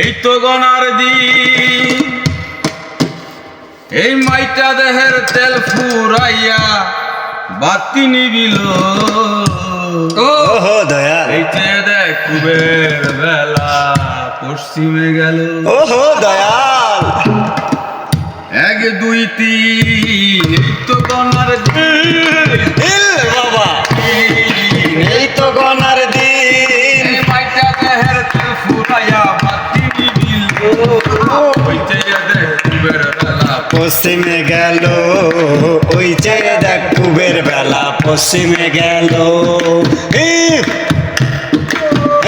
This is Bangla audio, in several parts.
এই তো গনার দিন, এই মাইটা দেহের তেল ফুরাইয়া বাতি নিবিল। ওহো দয়াল, এইতে দেখ কুবের বেলা পশ্চিমে গেল। ওহো দয়াল, এক দুই তিন, এই তো গনার দিন, বাবা এই তো গনার দিন, এই মাইটা দেহের তেল ফুরাইয়া বাতি নিবিল। ওইতে দেখ কুবের বেলা পশ্চিমে গেল, ওই যে দেখ কুবের বেলা পশ্চিমে গেল।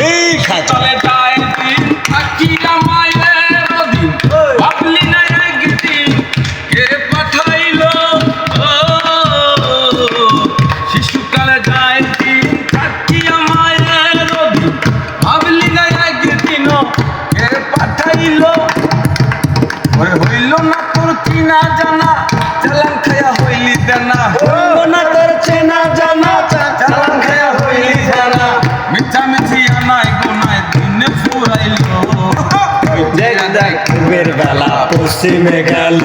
এই খাতা চলে যায় দিন, থাকিয়া মায়ের অধীন, ভাবলি না একদিন কে পাঠাইলো। শিশুকালে যায় দিন, থাকিয়া মায়ের অধীন, ভাবলি না একদিন কে পাঠাইলো। ওরে হইল না তোর চিনা জানা, চালান খায়া হইলি জানা। না তোর চেনা জানা, চালান খায়া হইলি জানা, মিঠা মিঠি আনাই গোনাই দিনে ফুরাইলো। দেখ দেখ কুবের বেলা পশ্চিমে গেল,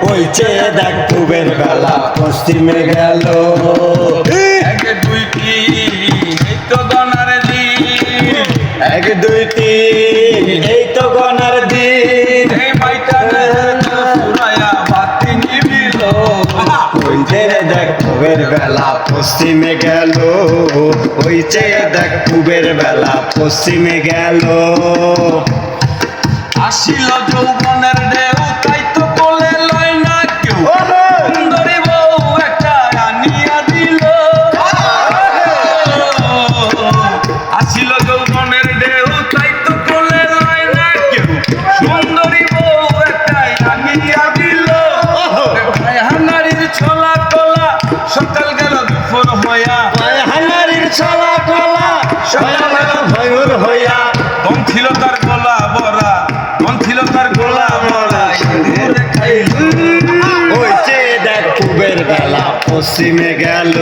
ওই যে দেখ কুবের বেলা পশ্চিমে গেল। এক দুই তিন, এই তো গনার দিন, এক দুই তিন, এই তো গনার দিন, এই মাইটা ফুরাইয়া বাতি নিবিল। ওই যে দেখ কুবের বেলা পশ্চিমে গেল, ওই যে দেখ কুবের বেলা পশ্চিমে গেল। আসিল যৌবনের ঢেউ, তাই তো কোলে লয় না কেউ, সুন্দরী বউ একটা আনিয়া দিল। আসিল যৌবনের ঢেউ, তাই তো কোলে লয় না কেউ, সুন্দরী বউ একটা আনিয়া দিল। হানারির ছলা কলা, সকাল গেল দুপুর হইয়া, হানারির ছলা কলা, সকাল ভয়ুর হইয়া। মন ছিল তার গলা বরা, মন ছিল তার গলা বরা, ইঁদুরে খাইল। ওই যে দেখ কুবের বেলা পশ্চিমে গেল,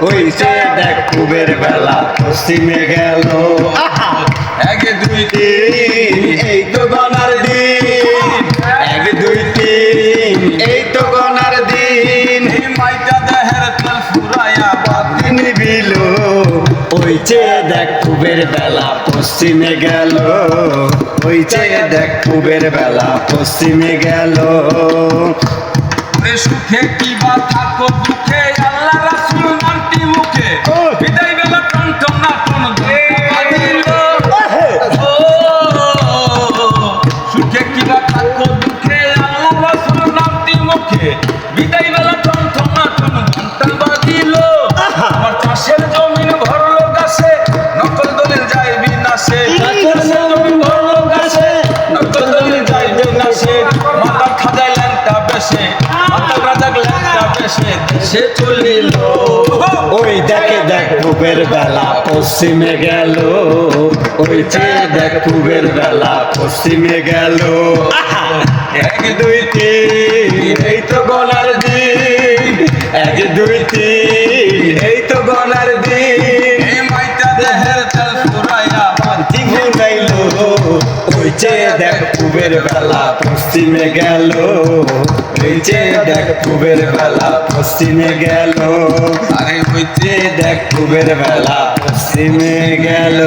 ওই যে দেখ কুবের বেলা পশ্চিমে গেল। এক দুই তিন, এই তো গনার দিন, এক দুই তিন, এই তো গনার দিন, তিন, মাইটা দেহের তেল ফুরাইয়া বাতি নিবিল। ওই যে দেখ কুবের বেলা পশ্চিমে গেল, ওই যে দেখ কুবের বেলা পশ্চিমে গেল। ওরে সুখে কি বা থাকো দুঃখে, আল্লাহ রাসূল নামটি মুখে, বিদায় বেলা কণ্ঠ না কোন বাজিল। ও সুখে কি বা থাকো দুঃখে, আল্লাহ রাসূল নামটি মুখে, বিদায় বেলা কণ্ঠ না কোন ঘন্টা বাজিল। আমার চাষের জমিন ভরলো গাছে, নকল দলিল যায় বিনাশে। চাষের জমিন ভরলো গাছে, নকল দলিল যায় বিনাশে। মাতার খাজায় ল্যাংটা বেশে, মাতার রাজা ল্যাংটা বেশে দেশে চলিল। ওই দেখে দেখ কুবের বেলা পশ্চিমে গেল, ওই যে দেখ কুবের বেলা পশ্চিমে গেল। এক দুই তিন, এই তো গনার দিন, এক দুই তিন, এই তো গনার দিন, এই মাইটা দেহের তেল ফুরাইয়া বাতি গুনাইল। ওই যে দেখ কুবের বেলা পশ্চিমে গেল, ওই যে দেখ কুবের বেলা পশ্চিমে গেল। আরে হইতে দেখ কুবের বেলা পশ্চিমে গেল।